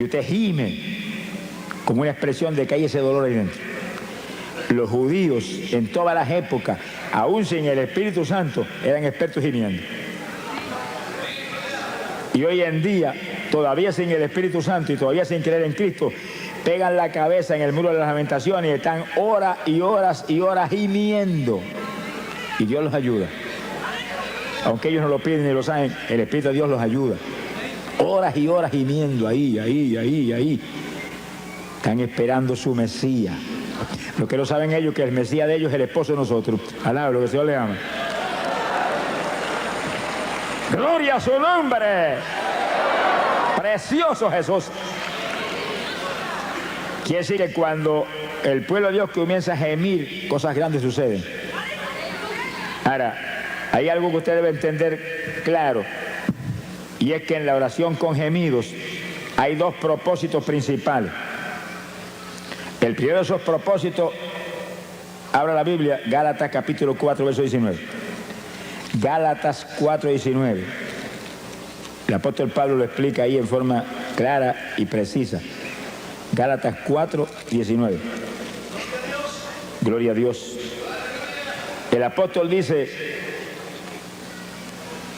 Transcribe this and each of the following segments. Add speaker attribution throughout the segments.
Speaker 1: Y usted gime como una expresión de que hay ese dolor ahí dentro. Los judíos en todas las épocas, aún sin el Espíritu Santo, eran expertos gimiendo. Y hoy en día, todavía sin el Espíritu Santo y todavía sin creer en Cristo, pegan la cabeza en el muro de las lamentaciones y están horas y horas y horas gimiendo. Y Dios los ayuda. Aunque ellos no lo piden ni lo saben, el Espíritu de Dios los ayuda. Horas y horas gimiendo, ahí. Están esperando su Mesías. Lo que no saben ellos que el Mesías de ellos es el esposo de nosotros. Alaba lo que el Señor le ama. ¡Gloria a su nombre! Precioso Jesús. Quiere decir que cuando el pueblo de Dios comienza a gemir, cosas grandes suceden. Ahora, hay algo que usted debe entender claro. Y es que en la oración con gemidos hay dos propósitos principales. El primero de esos propósitos, abra la Biblia, Gálatas capítulo 4, verso 19. Gálatas 4, 19. El apóstol Pablo lo explica ahí en forma clara y precisa. Gálatas 4, 19. Gloria a Dios. El apóstol dice,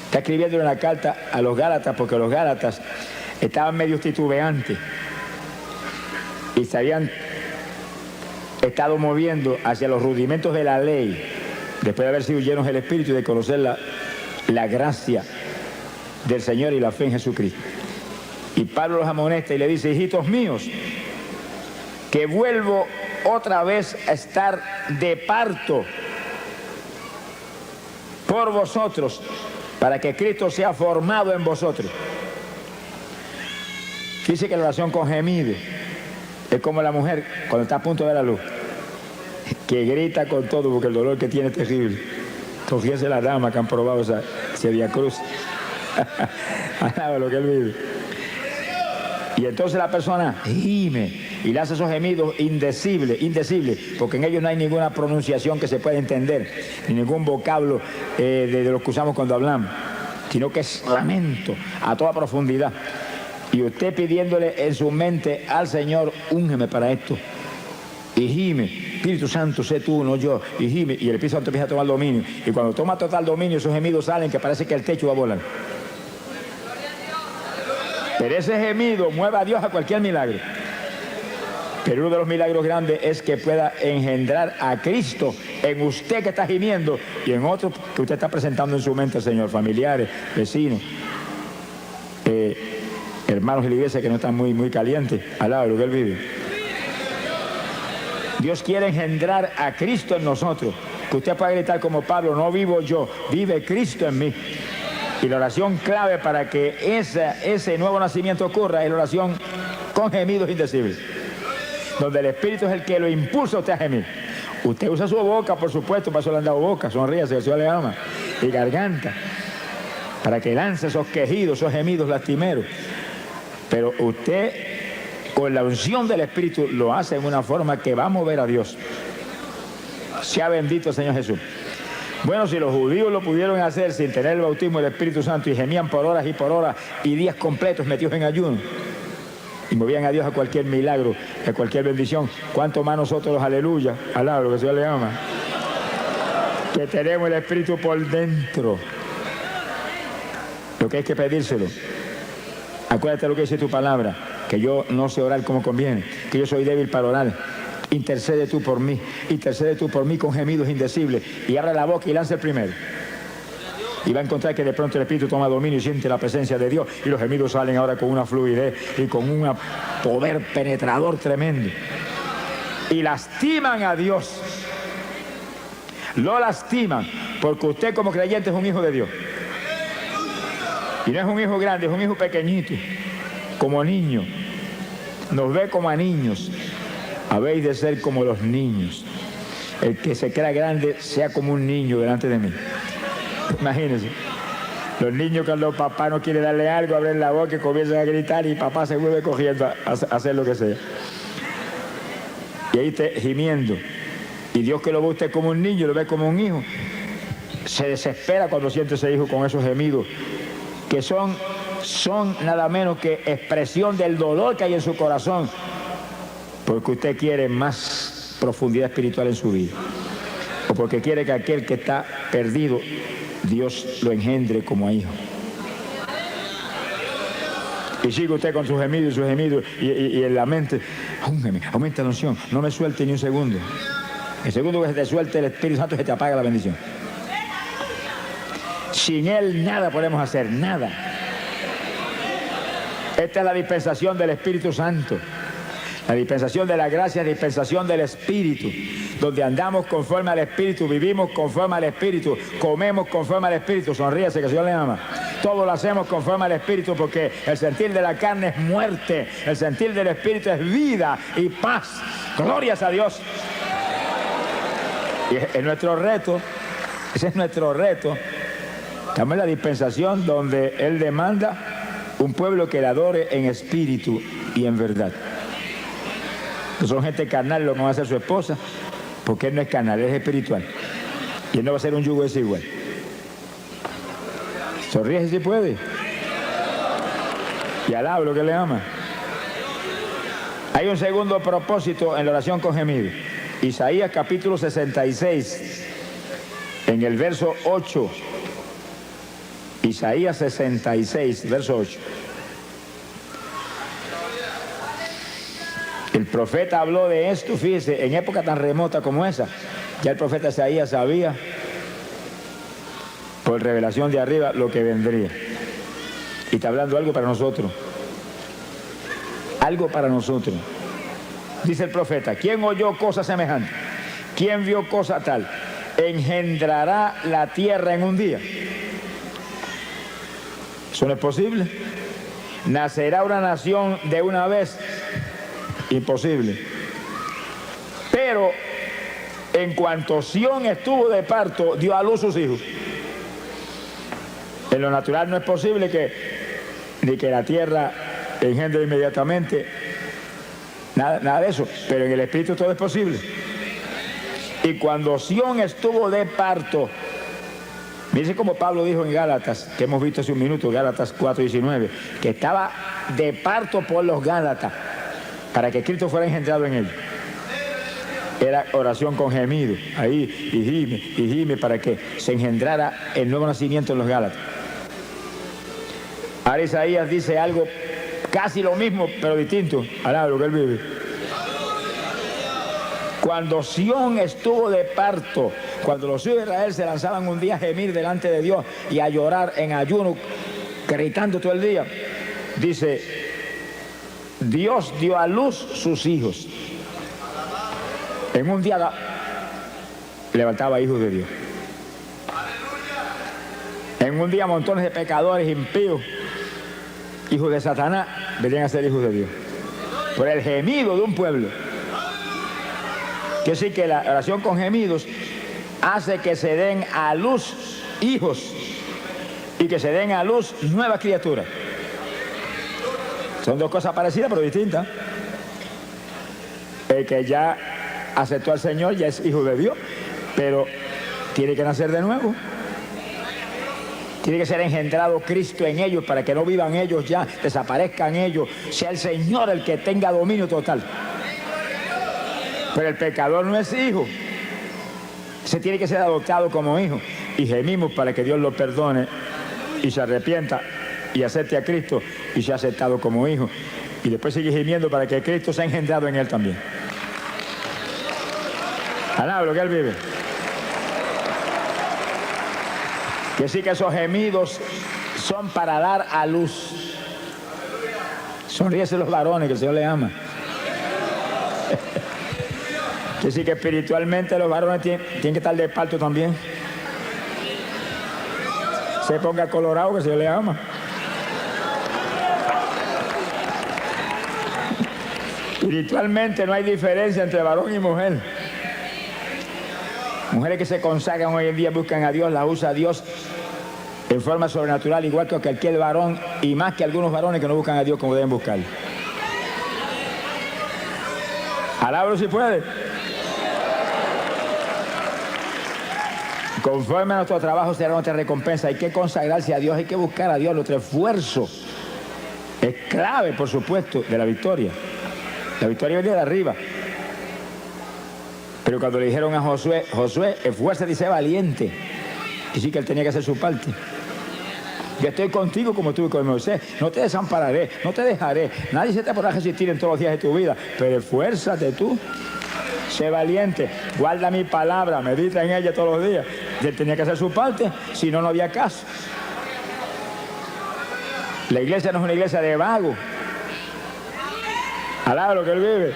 Speaker 1: está escribiendo una carta a los Gálatas porque los Gálatas estaban medio titubeantes y se habían estado moviendo hacia los rudimentos de la ley después de haber sido llenos del Espíritu y de conocer la gracia del Señor y la fe en Jesucristo. Y Pablo los amonesta y le dice, hijitos míos, que vuelvo otra vez a estar de parto por vosotros, para que Cristo sea formado en vosotros. Dice que la oración con gemido es como la mujer cuando está a punto de dar a luz, que grita con todo porque el dolor que tiene es terrible. Fíjense las damas que han probado ese Vía Cruz. Alaba lo que él vive. Y entonces la persona gime y le hace esos gemidos indecibles, porque en ellos no hay ninguna pronunciación que se pueda entender, ni ningún vocablo de los que usamos cuando hablamos, sino que es lamento a toda profundidad. Y usted pidiéndole en su mente al Señor, úngeme para esto. Y gime, Espíritu Santo, sé tú, no yo. Y gime, y el Espíritu Santo empieza a tomar dominio. Y cuando toma total dominio, esos gemidos salen que parece que el techo va a volar. Pero ese gemido mueve a Dios a cualquier milagro. Pero uno de los milagros grandes es que pueda engendrar a Cristo en usted que está gimiendo y en otros que usted está presentando en su mente, Señor, familiares, vecinos, hermanos de la iglesia que no están muy calientes, al lado de lo que él vive. Dios quiere engendrar a Cristo en nosotros, que usted pueda gritar como Pablo, no vivo yo, vive Cristo en mí. Y la oración clave para que ese nuevo nacimiento ocurra es la oración con gemidos indecibles, donde el Espíritu es el que lo impulsa a usted a gemir. Usted usa su boca, por supuesto, para eso le han dado boca, sonríase, el Señor le ama, y garganta, para que lance esos quejidos, esos gemidos lastimeros. Pero usted, con la unción del Espíritu, lo hace en una forma que va a mover a Dios. Sea bendito el Señor Jesús. Bueno, si los judíos lo pudieron hacer sin tener el bautismo del Espíritu Santo y gemían por horas y días completos metidos en ayuno y movían a Dios a cualquier milagro, a cualquier bendición, ¿cuánto más nosotros los aleluya, alaba lo que el Señor le ama, que tenemos el Espíritu por dentro? Lo que hay que pedírselo. Acuérdate lo que dice tu palabra, que yo no sé orar como conviene, que yo soy débil para orar. Intercede tú por mí con gemidos indecibles, y abre la boca y lanza el primero. Y va a encontrar que de pronto el Espíritu toma dominio y siente la presencia de Dios, y los gemidos salen ahora con una fluidez y con un poder penetrador tremendo. Y lastiman a Dios. Lo lastiman, porque usted como creyente es un hijo de Dios. Y no es un hijo grande, es un hijo pequeñito, como niño. Nos ve como a niños. Habéis de ser como los niños. El que se crea grande sea como un niño delante de mí. Imagínense. Los niños cuando papá no quiere darle algo, abren la boca y comienzan a gritar y papá se vuelve cogiendo a hacer lo que sea. Y ahí está gimiendo. Y Dios que lo ve usted como un niño, lo ve como un hijo, se desespera cuando siente ese hijo con esos gemidos que son son nada menos que expresión del dolor que hay en su corazón, porque usted quiere más profundidad espiritual en su vida, o porque quiere que aquel que está perdido, Dios lo engendre como a hijo. Y sigue usted con sus gemidos y en la mente, aumenta la unción, no me suelte ni un segundo. El segundo que se te suelte el Espíritu Santo, se te apaga la bendición. Sin Él nada podemos hacer, nada. Esta es la dispensación del Espíritu Santo. La dispensación de la gracia, dispensación del Espíritu, donde andamos conforme al Espíritu, vivimos conforme al Espíritu, comemos conforme al Espíritu. Sonríase, que el Señor le ama. Todo lo hacemos conforme al Espíritu, porque el sentir de la carne es muerte, el sentir del Espíritu es vida y paz. Glorias a Dios. Y es nuestro reto, ese es nuestro reto. Estamos en la dispensación donde Él demanda un pueblo que le adore en espíritu y en verdad. No son gente carnal lo que va a hacer su esposa, porque Él no es carnal, Él es espiritual. Y Él no va a ser un yugo desigual. Sonríe si puede. Y alaba lo que le ama. Hay un segundo propósito en la oración con gemido. Isaías capítulo 66, en el verso 8. Isaías 66, verso 8. El profeta habló de esto, fíjese, en época tan remota como esa. Ya el profeta Isaías sabía, por revelación de arriba, lo que vendría. Y está hablando algo para nosotros. Algo para nosotros. Dice el profeta, ¿quién oyó cosa semejante? ¿Quién vio cosa tal? ¿Engendrará la tierra en un día? ¿Eso no es posible? ¿Nacerá una nación de una vez? Imposible. Pero en cuanto Sión estuvo de parto, dio a luz sus hijos. En lo natural no es posible ni que la tierra engendre inmediatamente. Nada de eso, pero en el Espíritu todo es posible. Y cuando Sión estuvo de parto, dice como Pablo dijo en Gálatas, que hemos visto hace un minuto, Gálatas 4:19, que estaba de parto por los Gálatas, para que Cristo fuera engendrado en ellos. Era oración con gemido, ahí, y gime, para que se engendrara el nuevo nacimiento en los Gálatas. Ahora Isaías dice algo casi lo mismo, pero distinto. Alaba lo que él vive. Cuando Sión estuvo de parto, cuando los hijos de Israel se lanzaban un día a gemir delante de Dios y a llorar en ayuno, gritando todo el día, dice, Dios dio a luz sus hijos. En un día levantaba hijos de Dios. En un día montones de pecadores impíos, hijos de Satanás, venían a ser hijos de Dios. Por el gemido de un pueblo. Quiere decir que la oración con gemidos hace que se den a luz hijos y que se den a luz nuevas criaturas. Son dos cosas parecidas pero distintas. El que ya aceptó al Señor ya es hijo de Dios, pero tiene que nacer de nuevo. Tiene que ser engendrado Cristo en ellos para que no vivan ellos ya, desaparezcan ellos, sea el Señor el que tenga dominio total. Pero el pecador no es hijo. Se tiene que ser adoptado como hijo. Y gemimos para que Dios lo perdone y se arrepienta y acepte a Cristo y sea aceptado como hijo. Y después sigue gimiendo para que Cristo sea engendrado en él también. Alaba lo que él vive. Y así que esos gemidos son para dar a luz. Sonríese los varones, que el Señor les ama. Que sí que espiritualmente los varones tienen que estar de parto también. Se ponga colorado, que el Señor les ama. Espiritualmente no hay diferencia entre varón y mujer. Mujeres que se consagran hoy en día buscan a Dios, la usa Dios en forma sobrenatural, igual que cualquier varón, y más que algunos varones que no buscan a Dios como deben buscarlo. Alábalo si puede. Conforme a nuestro trabajo será nuestra recompensa. Hay que consagrarse a Dios, hay que buscar a Dios. Nuestro esfuerzo Es clave, por supuesto, de la victoria. La victoria viene de arriba. Pero cuando le dijeron a Josué, Josué, esfuérzate y sé valiente. Y sí que él tenía que hacer su parte. Yo estoy contigo como estuve con Moisés. No te desampararé, no te dejaré. Nadie se te podrá resistir en todos los días de tu vida. Pero esfuérzate tú. Sé valiente. Guarda mi palabra. Medita en ella todos los días. Y él tenía que hacer su parte. Si no, no había caso. La iglesia no es una iglesia de vagos. Alaba lo que él vive.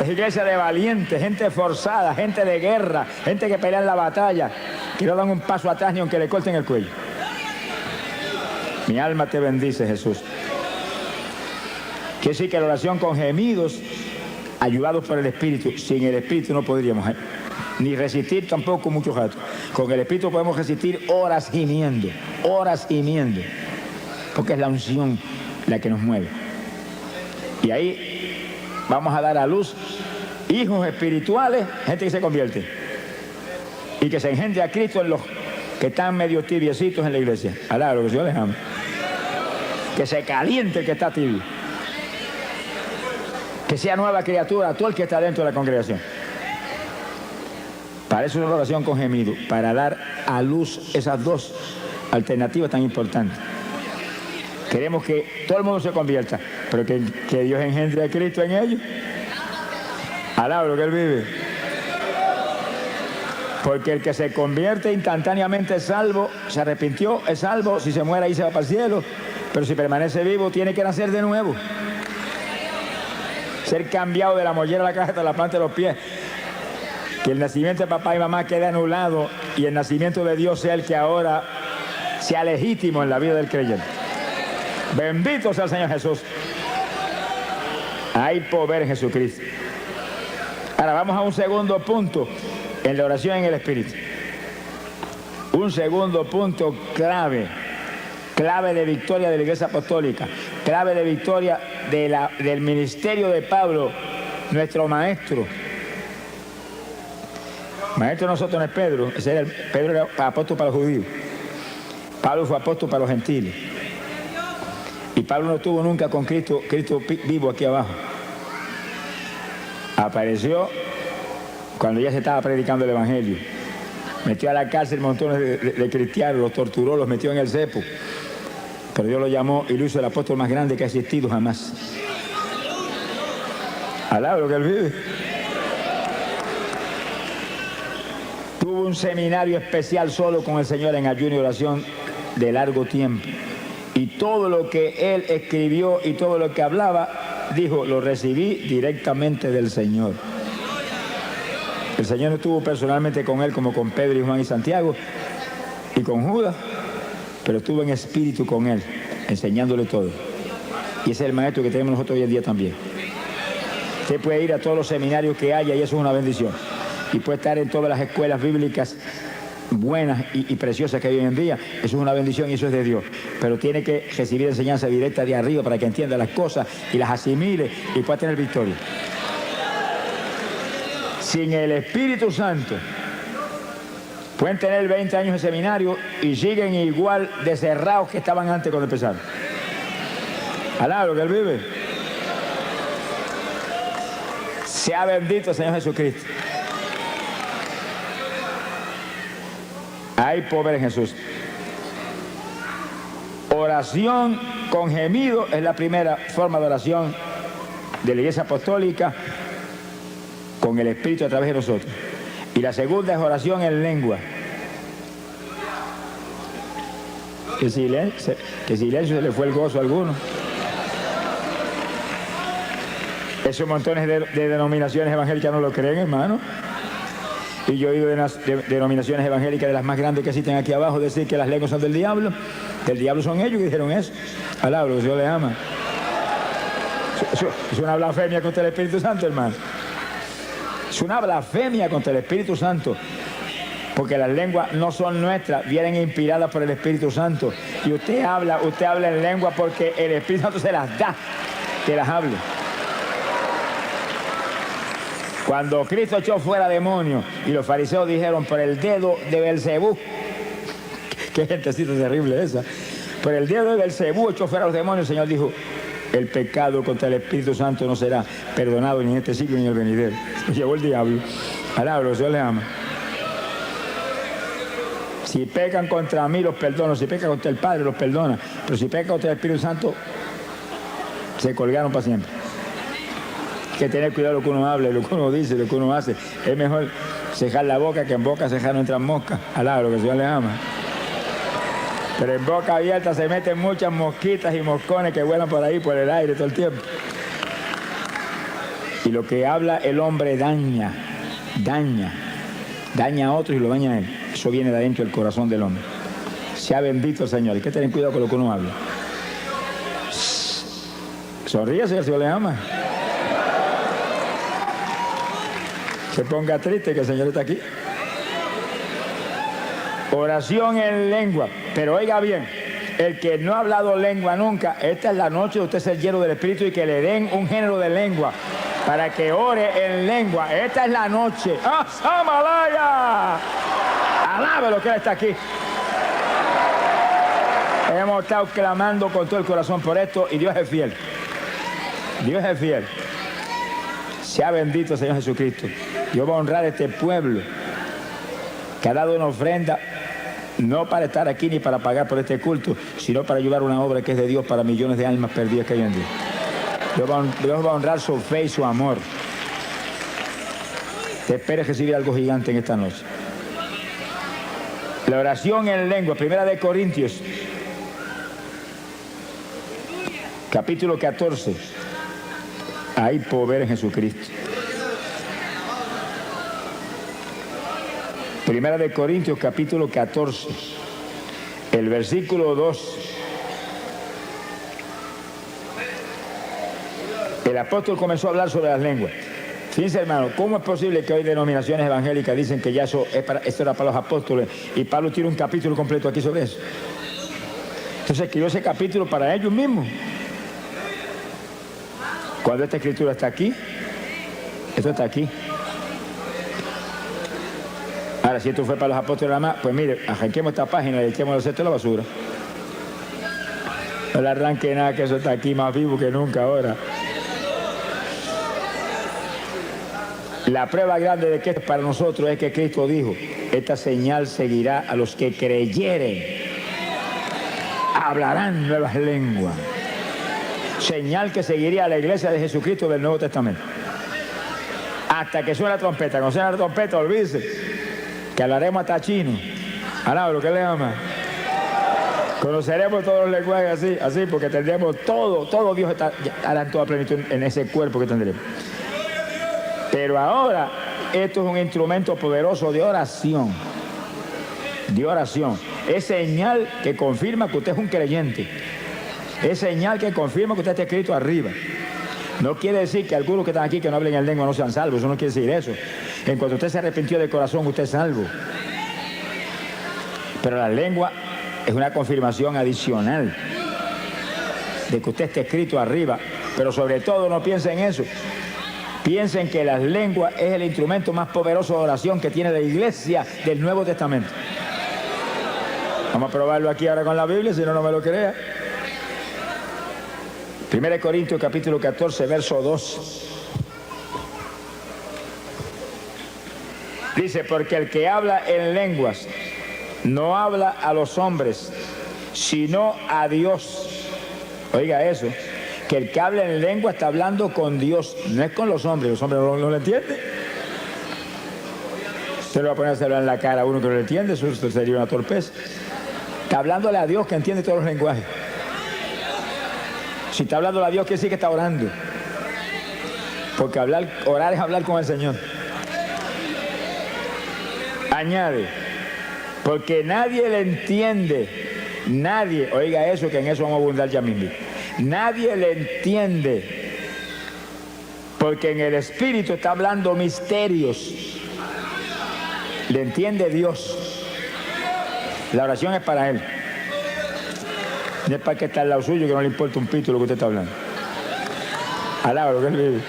Speaker 1: Es iglesia de valientes, gente forzada, gente de guerra, gente que pelea en la batalla, que no dan un paso atrás ni aunque le corten el cuello. Mi alma te bendice, Jesús. Quiere decir que la oración con gemidos, ayudados por el Espíritu. Sin el Espíritu no podríamos ni resistir tampoco muchos ratos. Con el Espíritu podemos resistir horas gimiendo, porque es la unción la que nos mueve. Y ahí vamos a dar a luz hijos espirituales, gente que se convierte y que se engendre a Cristo en los que están medio tibiecitos en la iglesia. Alá, lo que Dios les ama. Que se caliente el que está tibio. Que sea nueva criatura todo el que está dentro de la congregación. Para eso es la oración con gemido, para dar a luz esas dos alternativas tan importantes. Queremos que todo el mundo se convierta, pero que Dios engendre a Cristo en ellos. Alaba lo que Él vive. Porque el que se convierte instantáneamente es salvo, se arrepintió, es salvo, si se muere ahí se va para el cielo, pero si permanece vivo tiene que nacer de nuevo. Ser cambiado de la mollera a la caja hasta la planta de los pies. Que el nacimiento de papá y mamá quede anulado y el nacimiento de Dios sea el que ahora sea legítimo en la vida del creyente. Bendito sea el Señor Jesús. Hay poder en Jesucristo. Ahora vamos a un segundo punto en la oración en el Espíritu. Un segundo punto clave de victoria de la Iglesia Apostólica, clave de victoria del ministerio de Pablo, nuestro maestro. Maestro de nosotros no es Pedro, Pedro era apóstol para los judíos. Pablo fue apóstol para los gentiles. Y Pablo no estuvo nunca con Cristo vivo aquí abajo. Apareció cuando ya se estaba predicando el Evangelio. Metió a la cárcel montones de cristianos, los torturó, los metió en el cepo. Pero Dios lo llamó y lo hizo el apóstol más grande que ha existido jamás. Alaba lo que él vive. Tuvo un seminario especial solo con el Señor en ayuno y oración de largo tiempo. Y todo lo que él escribió y todo lo que hablaba, dijo, lo recibí directamente del Señor. El Señor no estuvo personalmente con él como con Pedro y Juan y Santiago y con Judas, pero estuvo en espíritu con él, enseñándole todo. Y ese es el maestro que tenemos nosotros hoy en día también. Usted puede ir a todos los seminarios que haya y eso es una bendición. Y puede estar en todas las escuelas bíblicas buenas y preciosas que hay hoy en día. Eso es una bendición y eso es de Dios. Pero tiene que recibir enseñanza directa de arriba para que entienda las cosas y las asimile y pueda tener victoria. Sin el Espíritu Santo, pueden tener 20 años de seminario y siguen igual de cerrados que estaban antes cuando empezaron. Alá lo que él vive. Sea bendito el Señor Jesucristo. Hay poder en Jesús. Oración con gemido es la primera forma de oración de la Iglesia Apostólica con el Espíritu a través de nosotros. Y la segunda es oración en lengua. ¿Qué silencio se le fue el gozo a alguno? Esos montones de denominaciones evangélicas no lo creen, hermano. Y yo he oído de denominaciones evangélicas de las más grandes que existen aquí abajo decir que las lenguas son del diablo son ellos que dijeron eso. Palabra, que Dios les ama. Es una blasfemia contra el Espíritu Santo, hermano. Es una blasfemia contra el Espíritu Santo. Porque las lenguas no son nuestras, vienen inspiradas por el Espíritu Santo. Y usted habla en lengua porque el Espíritu Santo se las da, que las hable. Cuando Cristo echó fuera demonios y los fariseos dijeron por el dedo de Belcebú, qué gentecita terrible esa. Por el dedo de Belcebú echó fuera a los demonios. El Señor dijo, el pecado contra el Espíritu Santo no será perdonado ni en este siglo ni en el venidero. Se llevó el diablo. Alabro, el Señor le ama. Si pecan contra mí, los perdono. Si pecan contra el Padre, los perdona. Pero si pecan contra el Espíritu Santo, se colgaron para siempre. Hay que tener cuidado lo que uno habla, lo que uno dice, lo que uno hace. Es mejor cejar la boca que en boca cejar no entran moscas. Alabro, que el Señor le ama. Pero en boca abierta se meten muchas mosquitas y moscones que vuelan por ahí, por el aire todo el tiempo. Y lo que habla el hombre daña a otros y lo daña a él. Eso viene de adentro del corazón del hombre. Sea bendito el Señor. Hay que tener cuidado con lo que uno habla. Sonríese, el Señor le ama. Se ponga triste que el Señor está aquí. Oración en lengua. Pero oiga bien, el que no ha hablado lengua nunca, esta es la noche de usted ser lleno del Espíritu y que le den un género de lengua para que ore en lengua. Esta es la noche. ¡Ah, Samalaya! Alabe lo que Él está aquí. Hemos estado clamando con todo el corazón por esto y Dios es fiel. Dios es fiel. Sea bendito el Señor Jesucristo. Dios va a honrar a este pueblo que ha dado una ofrenda, no para estar aquí ni para pagar por este culto, sino para ayudar a una obra que es de Dios para millones de almas perdidas que hay en Dios. Dios va a honrar su fe y su amor. Te esperes recibir algo gigante en esta noche. La oración en lengua, 1 Corintios, capítulo 14. Hay poder en Jesucristo. 1 Corintios, capítulo 14, el versículo 2. El apóstol comenzó a hablar sobre las lenguas. Fíjense, hermano, ¿cómo es posible que hoy denominaciones evangélicas dicen que ya eso era para los apóstoles? Y Pablo tiene un capítulo completo aquí sobre eso. Entonces escribió ese capítulo para ellos mismos. Cuando esta escritura está aquí, esto está aquí. Ahora, si esto fue para los apóstoles nada más, pues mire, arranquemos esta página y echemos el cesto a la basura. No le arranque nada, que eso está aquí más vivo que nunca ahora. La prueba grande de que esto es para nosotros es que Cristo dijo, esta señal seguirá a los que creyeren. Hablarán nuevas lenguas. Señal que seguiría a la iglesia de Jesucristo del Nuevo Testamento. Hasta que suene la trompeta. Cuando suene la trompeta, olvídese que hablaremos hasta chino. Alaba lo que le ama. Conoceremos todos los lenguajes así, porque tendremos todo Dios hará en toda plenitud en ese cuerpo que tendremos. Pero ahora, esto es un instrumento poderoso de oración. De oración. Es señal que confirma que usted es un creyente. Es señal que confirma que usted está escrito arriba. No quiere decir que algunos que están aquí que no hablen en lengua no sean salvos. Eso no quiere decir eso. En cuanto usted se arrepintió de corazón, usted es salvo. Pero la lengua es una confirmación adicional de que usted esté escrito arriba. Pero sobre todo no piensen en eso. Piensen que las lenguas es el instrumento más poderoso de oración que tiene la iglesia del Nuevo Testamento. Vamos a probarlo aquí ahora con la Biblia, si no, no me lo crea. 1 Corintios capítulo 14, verso 2. Dice, porque el que habla en lenguas no habla a los hombres, sino a Dios. Oiga eso, que el que habla en lengua está hablando con Dios, no es con los hombres no lo entienden. Usted le va a poner a celular en la cara a uno que no lo entiende, eso sería una torpeza. Está hablándole a Dios que entiende todos los lenguajes. Si está hablando a Dios, quiere decir que está orando. Porque orar es hablar con el Señor. Añade, porque nadie le entiende. Nadie, oiga eso, que en eso vamos a abundar ya mismo. Nadie le entiende. Porque en el Espíritu está hablando misterios. Le entiende Dios. La oración es para Él. No es para que está al lado suyo, que no le importa un pito lo que usted está hablando. Alaba lo que Él vive.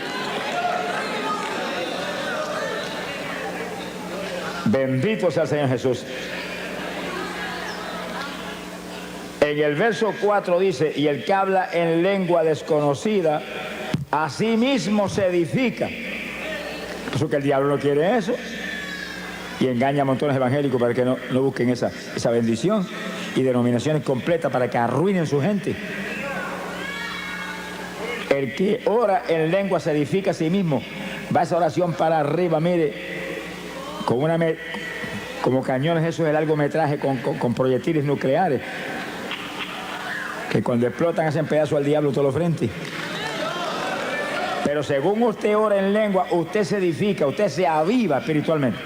Speaker 1: Bendito sea el Señor Jesús. En el verso 4 dice, y el que habla en lengua desconocida, a sí mismo se edifica. Por eso que el diablo no quiere eso. Y engaña a montones evangélicos para que no busquen esa bendición. Y denominaciones completas para que arruinen su gente. El que ora en lengua se edifica a sí mismo. Va esa oración para arriba, mire, como cañones esos de largometraje con proyectiles nucleares, que cuando explotan hacen pedazo al diablo todos los frentes. Pero según usted ora en lengua, usted se edifica, usted se aviva espiritualmente.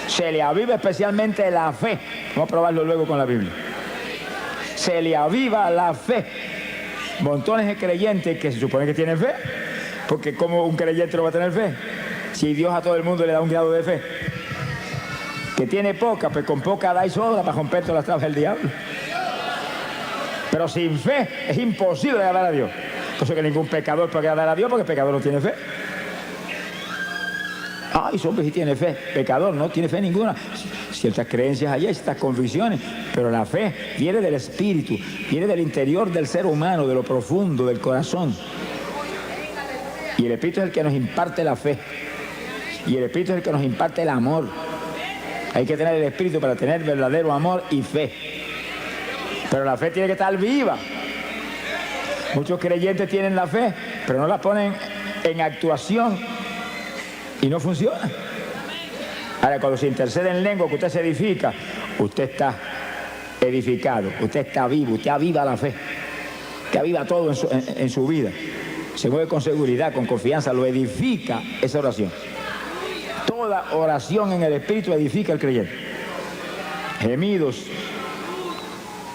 Speaker 1: Se le aviva especialmente la fe. Vamos a probarlo luego con la Biblia. Se le aviva la fe. Montones de creyentes que se supone que tienen fe, porque como un creyente no va a tener fe, si Dios a todo el mundo le da un grado de fe. Que tiene poca, pues con poca da y sobra para romper todas las trabas del diablo. Pero sin fe es imposible agradar a Dios. Por eso que ningún pecador puede agradar a Dios, porque el pecador no tiene fe. Ay, hombre, sí tiene fe. Pecador no tiene fe ninguna. Ciertas creencias allá, ciertas convicciones, pero la fe viene del espíritu, viene del interior del ser humano, de lo profundo, del corazón. Y el espíritu es el que nos imparte la fe. Y el espíritu es el que nos imparte el amor. Hay que tener el espíritu para tener verdadero amor y fe. Pero la fe tiene que estar viva. Muchos creyentes tienen la fe, pero no la ponen en actuación y no funciona. Ahora, cuando se intercede en lengua, que usted se edifica, usted está edificado, usted está vivo, usted aviva la fe, que aviva todo en su vida. Se mueve con seguridad, con confianza, lo edifica esa oración. Toda oración en el Espíritu edifica al creyente. Gemidos,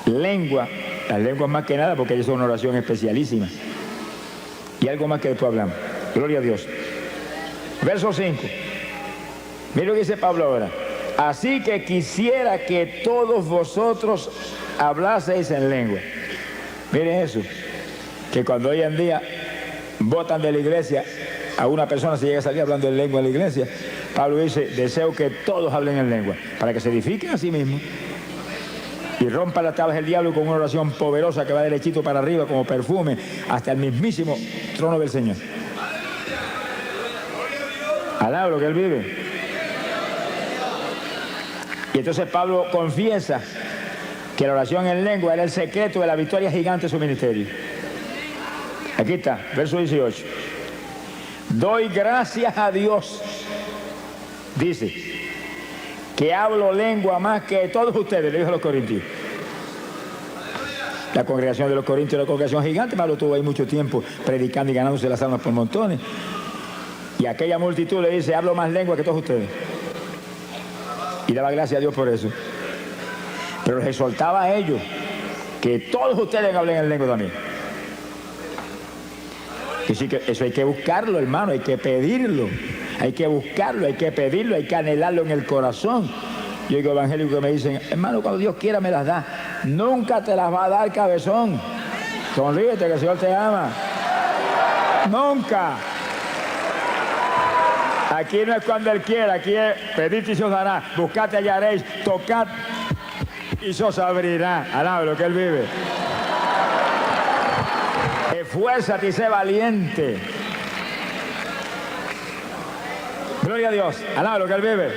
Speaker 1: lengua, las lenguas más que nada, porque ellos son una oración especialísima. Y algo más que después hablamos. Gloria a Dios. Verso 5. Mira lo que dice Pablo ahora. Así que quisiera que todos vosotros hablaseis en lengua. Miren eso. Que cuando hoy en día votan de la iglesia, a una persona se llega a salir hablando en lengua en la iglesia, Pablo dice, deseo que todos hablen en lengua, para que se edifiquen a sí mismos y rompan las tablas del diablo con una oración poderosa que va derechito para arriba como perfume hasta el mismísimo trono del Señor. Alaba lo que él vive. Y entonces Pablo confiesa que la oración en lengua era el secreto de la victoria gigante de su ministerio. Aquí está, verso 18. Doy gracias a Dios, dice, que hablo lengua más que todos ustedes, le dijo a los corintios. La congregación de los corintios era una congregación gigante. Pablo estuvo ahí mucho tiempo predicando y ganándose las almas por montones. Y aquella multitud le dice, hablo más lengua que todos ustedes. Y daba gracias a Dios por eso. Pero les exhortaba a ellos que todos ustedes hablen en lengua también. Que sí, que eso hay que buscarlo, hermano, hay que pedirlo. Hay que buscarlo, hay que pedirlo, hay que anhelarlo en el corazón. Yo digo evangélicos que me dicen, hermano, cuando Dios quiera me las da. Nunca te las va a dar, cabezón. Sonríete, que el Señor te ama. Nunca. Aquí no es cuando Él quiera, aquí es pedid y se os dará, buscad y hallaréis, tocad y se os abrirá. Alaba lo que Él vive. Esfuérzate y sé valiente. Gloria a Dios. Alaba lo que Él vive.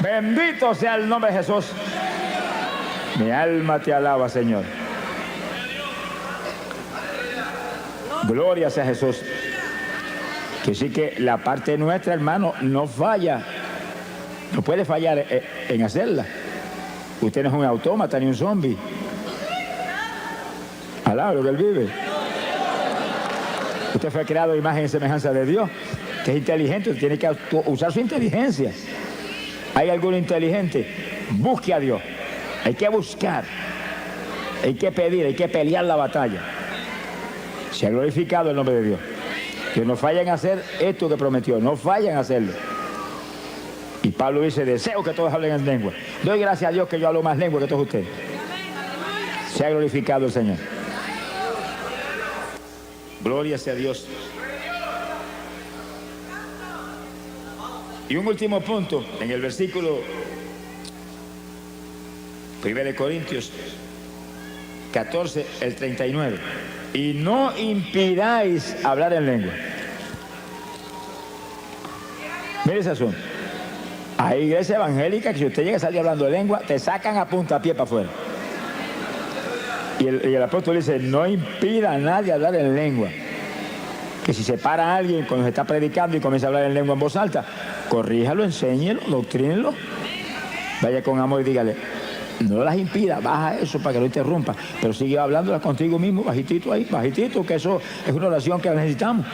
Speaker 1: Bendito sea el nombre de Jesús. Mi alma te alaba, Señor. Gloria sea Jesús. Que sí que la parte nuestra, hermano, no falla. No puede fallar en hacerla. Usted no es un autómata ni un zombie. Alaba lo que Él vive. Usted fue creado a imagen y semejanza de Dios, que es inteligente, tiene que usar su inteligencia. ¿Hay alguno inteligente? Busque a Dios. Hay que buscar, hay que pedir, hay que pelear la batalla. Se ha glorificado el nombre de Dios. Que no fallen a hacer esto que prometió, no fallen a hacerlo. Y Pablo dice, deseo que todos hablen en lengua. Doy gracias a Dios que yo hablo más lengua que todos ustedes. Se ha glorificado el Señor. Gloria sea a Dios. Y un último punto, en el versículo 1 Corintios 14, el 39. Y no impidáis hablar en lengua. Mire ese asunto. Hay iglesias evangélicas que si usted llega a salir hablando de lengua, te sacan a puntapié para afuera. Y el apóstol dice, no impida a nadie hablar en lengua. Que si se para alguien cuando se está predicando y comienza a hablar en lengua en voz alta, corríjalo, enséñelo, doctrínelo. Vaya con amor y dígale, no las impida, baja eso para que no interrumpa, pero sigue hablándolas contigo mismo, bajitito ahí, bajitito, que eso es una oración que necesitamos.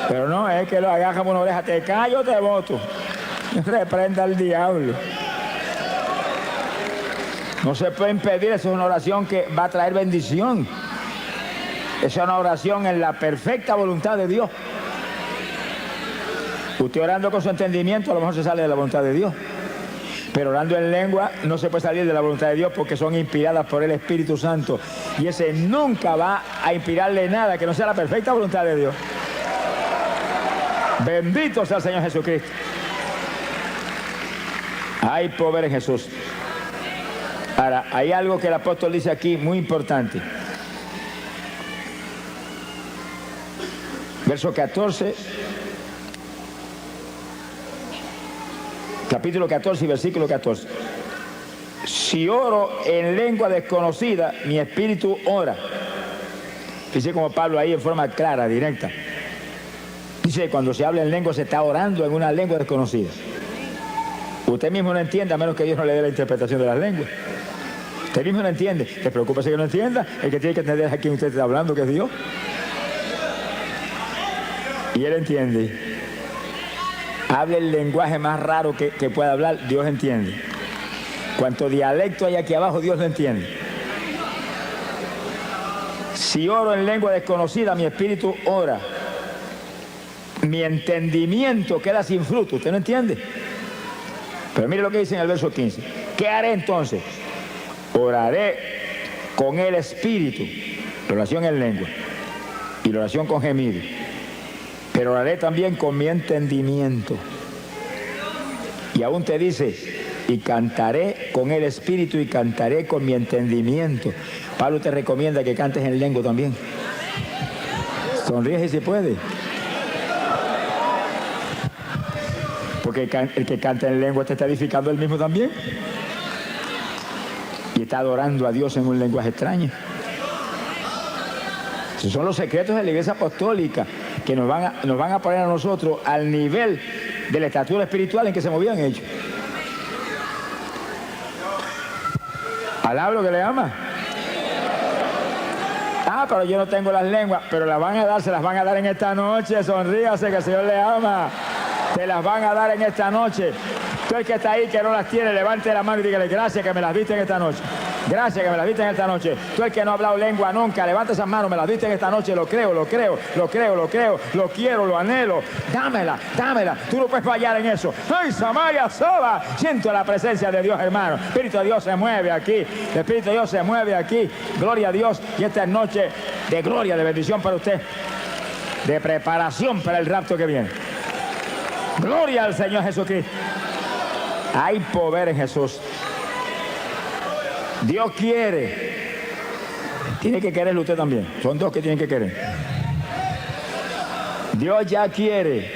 Speaker 1: Pero no, es que lo agarra por una oreja, te callo, te voto. Reprenda al diablo. No se puede impedir, eso es una oración que va a traer bendición. Esa es una oración en la perfecta voluntad de Dios. Usted orando con su entendimiento a lo mejor se sale de la voluntad de Dios. Pero orando en lengua no se puede salir de la voluntad de Dios porque son inspiradas por el Espíritu Santo. Y ese nunca va a inspirarle nada que no sea la perfecta voluntad de Dios. Bendito sea el Señor Jesucristo. Hay poder en Jesús. Ahora, hay algo que el apóstol dice aquí muy importante. Verso 14, capítulo 14 y versículo 14. Si oro en lengua desconocida, mi espíritu ora. Dice como Pablo ahí en forma clara, directa. Dice, cuando se habla en lengua se está orando en una lengua desconocida. Usted mismo no entiende a menos que Dios no le dé la interpretación de las lenguas. Usted mismo no entiende. Te preocupa si que no entienda. El que tiene que entender es a quien usted está hablando, que es Dios. Y él entiende. Hable el lenguaje más raro que pueda hablar, Dios entiende. Cuanto dialecto hay aquí abajo, Dios lo entiende. Si oro en lengua desconocida, mi espíritu ora. Mi entendimiento queda sin fruto. ¿Usted no entiende? Pero mire lo que dice en el verso 15. ¿Qué haré entonces? Oraré con el espíritu. La oración en lengua. Y la oración con gemido. Pero oraré también con mi entendimiento. Y aún te dice, y cantaré con el espíritu y cantaré con mi entendimiento. Pablo te recomienda que cantes en lengua también. Sonríe si se puede. Porque el que canta en lengua te está edificando él mismo también. Y está adorando a Dios en un lenguaje extraño. Esos son los secretos de la iglesia apostólica que nos van a poner a nosotros al nivel de la estatura espiritual en que se movían ellos. Alablo que le ama. Ah, pero yo no tengo las lenguas, pero las van a dar, se las van a dar en esta noche. Sonríase que el Señor le ama. Te las van a dar en esta noche. Tú el que está ahí que no las tiene, levante la mano y dígale, gracias que me las diste en esta noche. Gracias que me las diste en esta noche. Tú el que no ha hablado lengua nunca, levanta esas manos, me las diste en esta noche. Lo creo, lo creo, lo creo, lo creo, lo quiero, lo anhelo. Dámela, dámela. Tú no puedes fallar en eso. ¡Ay, Samaya Soba! Siento la presencia de Dios, hermano. El Espíritu de Dios se mueve aquí. El Espíritu de Dios se mueve aquí. Gloria a Dios. Y esta es noche de gloria, de bendición para usted. De preparación para el rapto que viene. Gloria al Señor Jesucristo. Hay poder en Jesús. Dios quiere. Tiene que quererlo usted también. Son dos que tienen que querer. Dios ya quiere.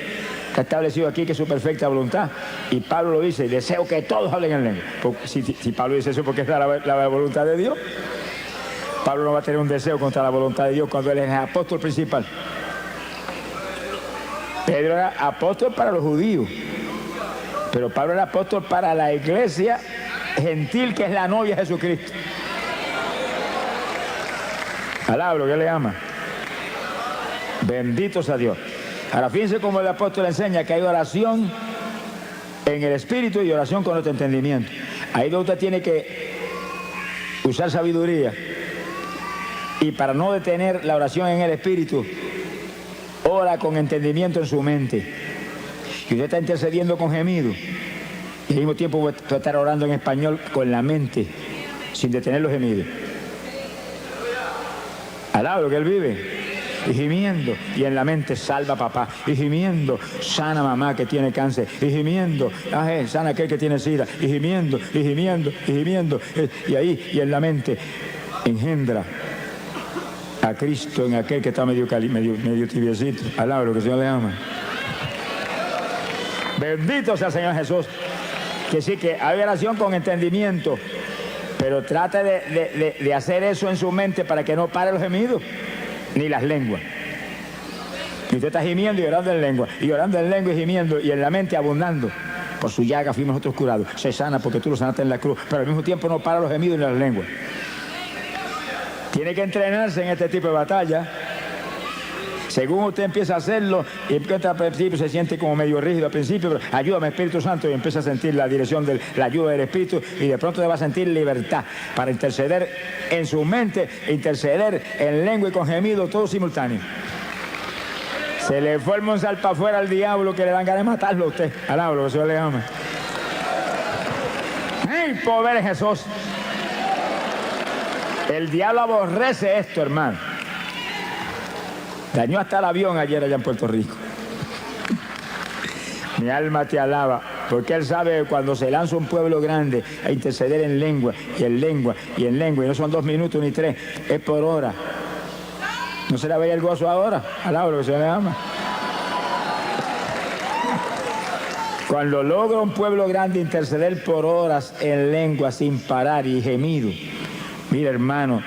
Speaker 1: Está establecido aquí que es su perfecta voluntad. Y Pablo lo dice, deseo que todos hablen en lengua. Si Pablo dice eso porque es la voluntad de Dios. Pablo no va a tener un deseo contra la voluntad de Dios cuando él es el apóstol principal. Pedro era apóstol para los judíos, pero Pablo era apóstol para la iglesia gentil que es la novia de Jesucristo. Alablo que le ama. Bendito sea Dios. Ahora fíjense cómo el apóstol enseña que hay oración en el espíritu y oración con otro entendimiento. Ahí donde usted tiene que usar sabiduría. Y para no detener la oración en el espíritu, ora con entendimiento en su mente. Y usted está intercediendo con gemido. Y al mismo tiempo puede estar orando en español con la mente, sin detener los gemidos. Alablo que él vive. y gimiendo, y en la mente salva a papá, y gimiendo sana a mamá que tiene cáncer, y gimiendo sana a aquel que tiene sida, y gimiendo, y gimiendo, y gimiendo, y ahí, y en la mente engendra a Cristo en aquel que está medio tibiecito. Alaba lo que el Señor le ama. Bendito sea el Señor Jesús. Que sí, que hay oración con entendimiento, pero trate de hacer eso en su mente para que no pare los gemidos ni las lenguas. Y usted está gimiendo y orando en lengua, y orando en lengua y gimiendo, y en la mente abundando. Por su llaga fuimos nosotros curados. Se sana porque tú lo sanaste en la cruz, pero al mismo tiempo no para los gemidos ni las lenguas. Tiene que entrenarse en este tipo de batalla. Según usted empieza a hacerlo, y empieza al principio se siente como medio rígido al principio, pero ayúdame Espíritu Santo, y empieza a sentir la dirección de la ayuda del Espíritu, y de pronto te va a sentir libertad para interceder en su mente, interceder en lengua y con gemido, todo simultáneo. Se le fue el monzal para afuera al diablo, que le dan ganas de matarlo a usted. Alaba lo que el Señor le ama. ¡Ay, poder Jesús! El diablo aborrece esto, hermano. Dañó hasta el avión ayer allá en Puerto Rico. Mi alma te alaba, porque él sabe que cuando se lanza un pueblo grande a interceder en lengua, y en lengua, y en lengua, y no son 2 minutos ni 3, es por hora. ¿No se le veía el gozo ahora? Alaba lo que se le ama. Cuando logra un pueblo grande interceder por horas en lengua sin parar y gemido, mira, hermano,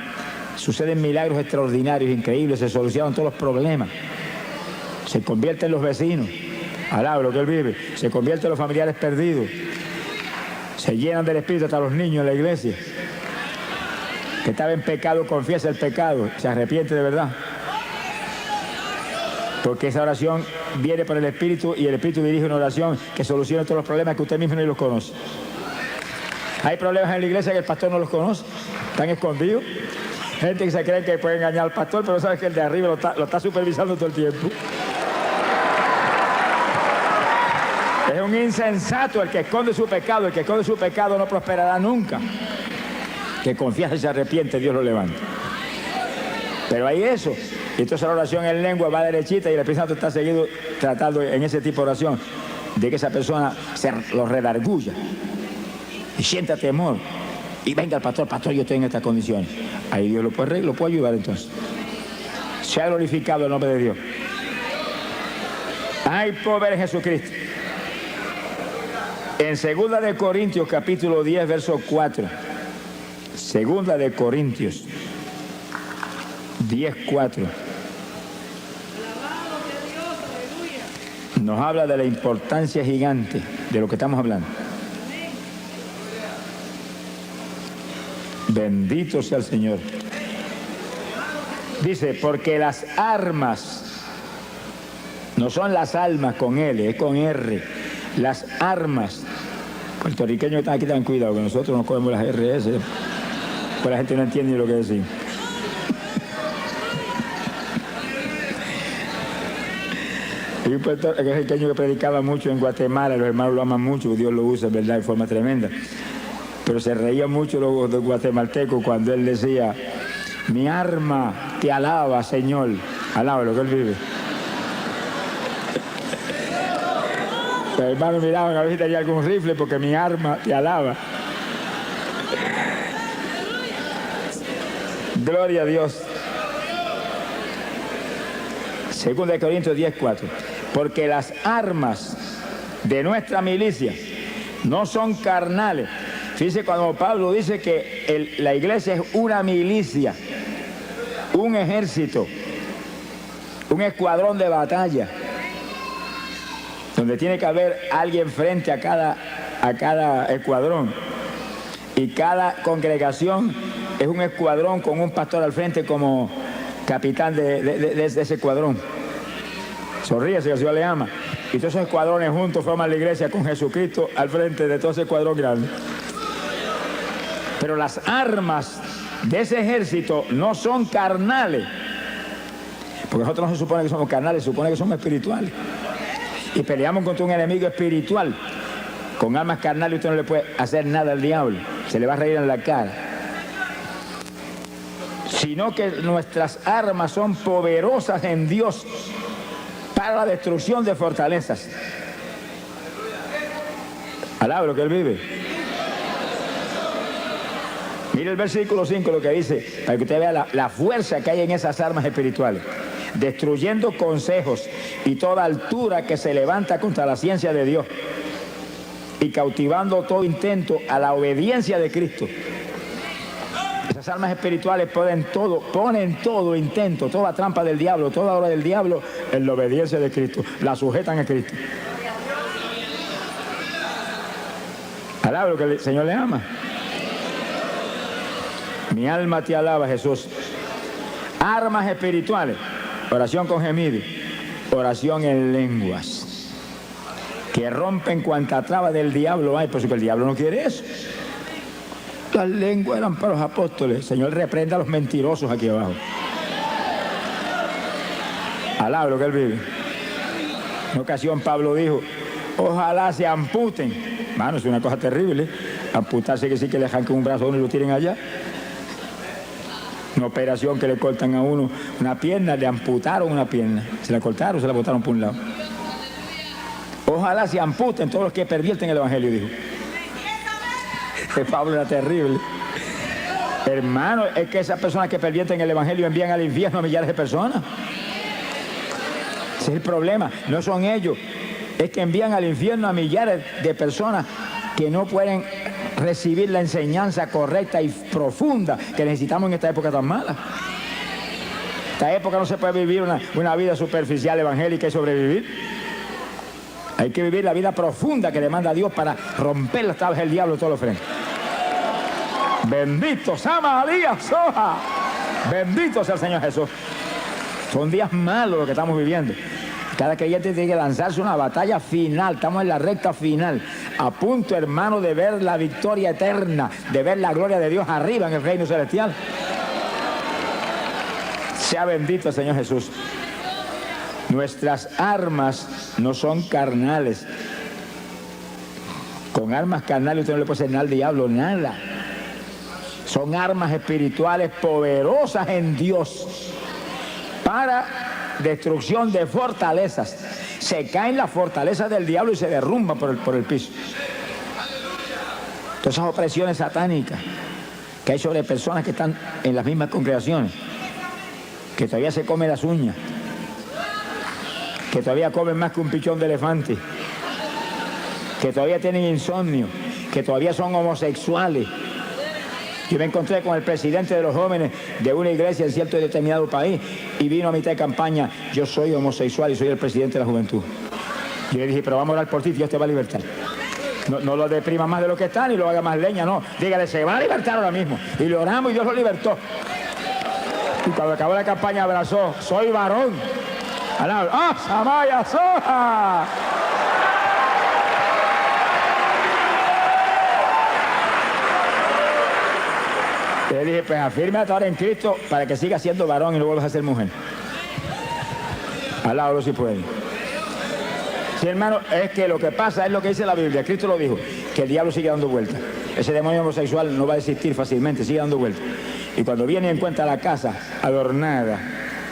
Speaker 1: suceden milagros extraordinarios, increíbles, se solucionan todos los problemas. Se convierten los vecinos, alaba lo que él vive, se convierten los familiares perdidos, se llenan del Espíritu hasta los niños en la iglesia. Que estaba en pecado, confiesa el pecado, se arrepiente de verdad. Porque esa oración viene por el Espíritu, y el Espíritu dirige una oración que soluciona todos los problemas que usted mismo no los conoce. Hay problemas en la iglesia que el pastor no los conoce, están escondidos. Gente que se cree que puede engañar al pastor, pero sabe que el de arriba lo está supervisando todo el tiempo. Es un insensato el que esconde su pecado. El que esconde su pecado no prosperará nunca. Que confiesa y se arrepiente, Dios lo levanta. Pero hay eso. Y entonces la oración en lengua va derechita, y el Espíritu Santo está seguido tratando en ese tipo de oración de que esa persona se lo redarguya y sienta temor. Y venga el pastor, yo estoy en estas condiciones. Ahí Dios lo puede ayudar entonces. Se ha glorificado el nombre de Dios. Ay, pobre Jesucristo. En 2 de Corintios, capítulo 10, verso 4. 2 de Corintios 10, 4. Nos habla de la importancia gigante de lo que estamos hablando. Bendito sea el Señor. Dice, porque las armas, no son las almas con L, es con R. Las armas. Puertorriqueños que están aquí, ten cuidado, que nosotros nos cogemos las RS, pues la gente no entiende lo que decimos. Hay un puertorriqueño que predicaba mucho en Guatemala, los hermanos lo aman mucho, Dios lo usa, ¿verdad?, de forma tremenda. Pero se reía mucho los guatemaltecos cuando él decía, mi arma te alaba, Señor. Alaba lo que él vive. Los hermanos miraban a ver si tenía algún rifle, porque mi arma te alaba. Gloria a Dios. 2 de Corintios 10, 4. Porque las armas de nuestra milicia no son carnales. Fíjese cuando Pablo dice que la iglesia es una milicia, un ejército, un escuadrón de batalla, donde tiene que haber alguien frente a cada escuadrón. Y cada congregación es un escuadrón con un pastor al frente como capitán de ese escuadrón. Sonríese, que el Señor le ama. Y todos esos escuadrones juntos forman la iglesia con Jesucristo al frente de todo ese escuadrón grande. Pero las armas de ese ejército no son carnales. Porque nosotros no se supone que somos carnales, se supone que somos espirituales. Y peleamos contra un enemigo espiritual. Con armas carnales usted no le puede hacer nada al diablo. Se le va a reír en la cara. sino que nuestras armas son poderosas en Dios para la destrucción de fortalezas. Alaba lo que Él vive. Mire el versículo 5 lo que dice, para que usted vea la fuerza que hay en esas armas espirituales. Destruyendo consejos y toda altura que se levanta contra la ciencia de Dios, y cautivando todo intento a la obediencia de Cristo. Esas armas espirituales ponen todo intento, toda trampa del diablo, toda obra del diablo en la obediencia de Cristo. La sujetan a Cristo. Alaba lo que el Señor le ama. Mi alma te alaba, Jesús. Armas espirituales. Oración con gemido. Oración en lenguas. Que rompen cuanta traba del diablo hay, por eso que el diablo no quiere eso. Las lenguas eran para los apóstoles. El Señor reprenda a los mentirosos aquí abajo. Alaba lo que Él vive. En una ocasión Pablo dijo, ojalá se amputen. Mano, es una cosa terrible. Amputarse que sí que le arranquen un brazo a uno y lo tiren allá. Una operación que le cortan a uno una pierna, le amputaron una pierna. Se la cortaron, se la botaron por un lado. Ojalá se amputen todos los que pervierten el Evangelio, dijo. Pablo era terrible. Hermano, es que esas personas que pervierten el Evangelio envían al infierno a millares de personas. Ese es el problema. No son ellos. Es que envían al infierno a millares de personas que no pueden recibir la enseñanza correcta y profunda que necesitamos en esta época tan mala. Esta época no se puede vivir una vida superficial evangélica y sobrevivir. Hay que vivir la vida profunda que demanda Dios para romper las tablas del diablo de todos los frentes. Bendito Sama Alía Soja. Bendito sea el Señor Jesús. Son días malos los que estamos viviendo. Cada creyente tiene que lanzarse una batalla final. Estamos en la recta final. A punto, hermano, de ver la victoria eterna, de ver la gloria de Dios arriba en el reino celestial. Sea bendito el Señor Jesús. Nuestras armas no son carnales. Con armas carnales usted no le puede hacer nada al diablo, nada. Son armas espirituales poderosas en Dios para destrucción de fortalezas. Se caen las fortalezas del diablo y se derrumban por el piso. Todas esas opresiones satánicas que hay sobre personas que están en las mismas congregaciones, que todavía se comen las uñas, que todavía comen más que un pichón de elefante, que todavía tienen insomnio, que todavía son homosexuales. Yo me encontré con el presidente de los jóvenes de una iglesia en cierto y determinado país y vino a mitad de campaña, yo soy homosexual y soy el presidente de la juventud. Yo le dije, pero vamos a orar por ti, Dios te va a libertar. No lo deprima más de lo que está ni lo haga más leña, no. Dígale, se va a libertar ahora mismo. Y lo oramos y Dios lo libertó. Y cuando acabó la campaña abrazó, soy varón. ¡Ah, Samaya Soja! Le dije, pues afírmate ahora en Cristo para que siga siendo varón y no vuelvas a ser mujer. Alábalo si puede. Sí, hermano, es que lo que pasa es lo que dice la Biblia. Cristo lo dijo, que el diablo sigue dando vueltas. Ese demonio homosexual no va a desistir fácilmente, sigue dando vueltas. Y cuando viene y encuentra la casa adornada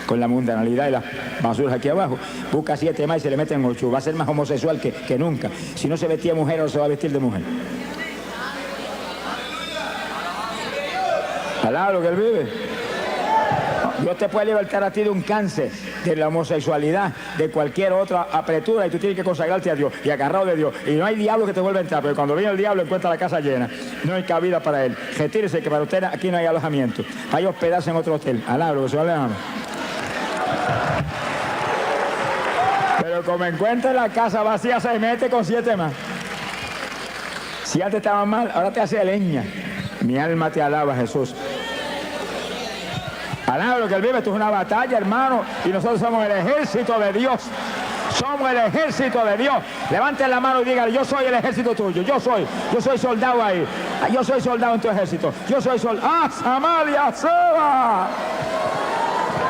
Speaker 1: con la mundanalidad y las basuras aquí abajo, busca 7 más y se le meten 8. Va a ser más homosexual que nunca. Si no se vestía de mujer, ahora se va a vestir de mujer. Alaba lo que Él vive. Dios te puede libertar a ti de un cáncer, de la homosexualidad, de cualquier otra apretura, y tú tienes que consagrarte a Dios y agarrado de Dios. Y no hay diablo que te vuelva a entrar, pero cuando viene el diablo encuentra la casa llena. No hay cabida para él. Retírese, que para usted aquí no hay alojamiento. Hay hospedarse en otro hotel. Alaba lo que se va. Pero como encuentra la casa vacía, se mete con 7 más. Si antes estaba mal, ahora te hace leña. Mi alma te alaba, Jesús. Alaba lo que Él vive. Esto es una batalla, hermano, y nosotros somos el ejército de Dios. Somos el ejército de Dios. Levanten la mano y digan, yo soy el ejército tuyo. Yo soy soldado ahí. Yo soy soldado en tu ejército. Yo soy soldado. ¡Ah, Samaria Seba!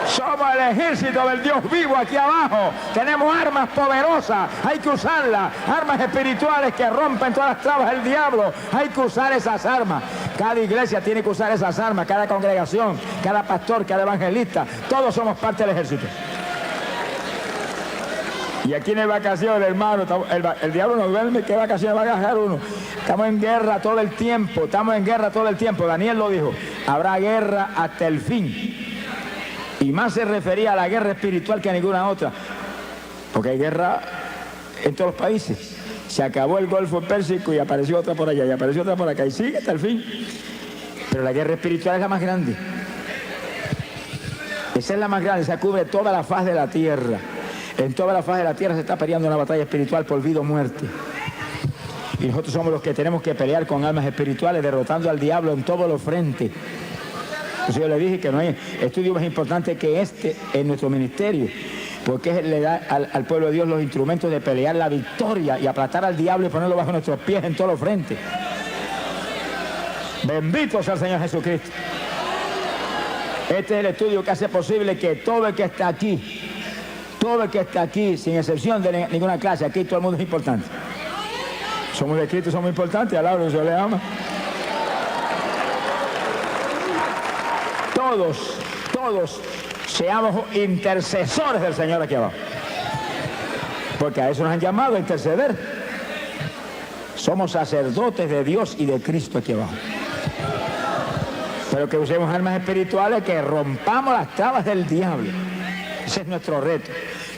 Speaker 1: Somos el ejército del Dios vivo aquí abajo. Tenemos armas poderosas, hay que usarlas. Armas espirituales que rompen todas las trabas del diablo. Hay que usar esas armas. Cada iglesia tiene que usar esas armas, cada congregación, cada pastor, cada evangelista. Todos somos parte del ejército. Y aquí en vacaciones, hermano, el diablo no duerme. ¿Qué vacaciones va a agarrar uno? Estamos en guerra todo el tiempo, Daniel lo dijo, habrá guerra hasta el fin. Y más se refería a la guerra espiritual que a ninguna otra, porque hay guerra en todos los países. Se acabó el Golfo Pérsico y apareció otra por allá, y apareció otra por acá, y sigue hasta el fin. Pero la guerra espiritual es la más grande. Esa es la más grande, esa cubre toda la faz de la tierra. En toda la faz de la tierra se está peleando una batalla espiritual por vida o muerte. Y nosotros somos los que tenemos que pelear con armas espirituales, derrotando al diablo en todos los frentes. Entonces yo le dije que no hay estudio más importante que este en nuestro ministerio, porque le da al pueblo de Dios los instrumentos de pelear la victoria y aplastar al diablo y ponerlo bajo nuestros pies en todos los frentes. Bendito sea el Señor Jesucristo. Este es el estudio que hace posible que todo el que está aquí, sin excepción de ninguna clase, aquí todo el mundo es importante. Somos de Cristo, somos importantes, al lado, Dios le ama. Todos seamos intercesores del Señor aquí abajo. Porque a eso nos han llamado, a interceder. Somos sacerdotes de Dios y de Cristo aquí abajo. Pero que usemos armas espirituales, que rompamos las trabas del diablo. Ese es nuestro reto.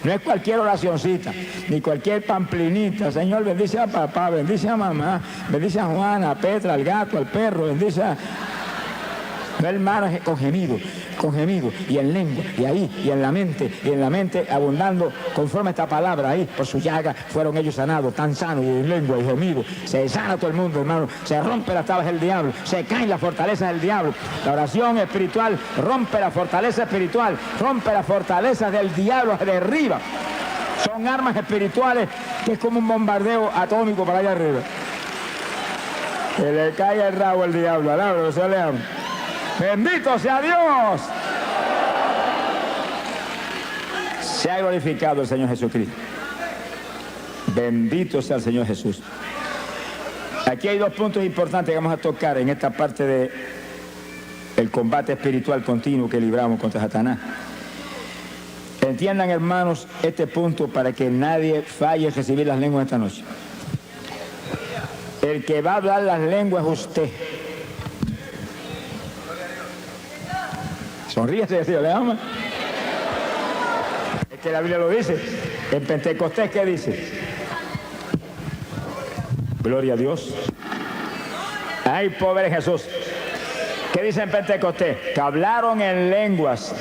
Speaker 1: No es cualquier oracioncita, ni cualquier pamplinita. Señor, bendice a papá, bendice a mamá, bendice a Juana, a Petra, al gato, al perro, bendice a... No, hermano, con gemido, y en lengua, y ahí, y en la mente abundando conforme a esta palabra. Ahí, por su llaga, fueron ellos sanados, tan sanos, y en lengua, y gemido. Se sana todo el mundo, hermano. Se rompe las tablas del diablo, se caen las fortalezas del diablo. La oración espiritual rompe la fortaleza espiritual, rompe las fortalezas del diablo, derriba. Son armas espirituales que es como un bombardeo atómico para allá arriba. Que le cae el rabo al diablo, alabro, se le ama. ¡Bendito sea Dios! Se ha glorificado el Señor Jesucristo. Bendito sea el Señor Jesús. Aquí hay dos puntos importantes que vamos a tocar en esta parte del combate espiritual continuo que libramos contra Satanás. Entiendan, hermanos, este punto para que nadie falle en recibir las lenguas esta noche. El que va a hablar las lenguas es usted. Sonríese, Dios le ama. Es que la Biblia lo dice. En Pentecostés, ¿qué dice? Gloria a Dios. Ay, pobre Jesús. ¿Qué dice en Pentecostés? Que hablaron en lenguas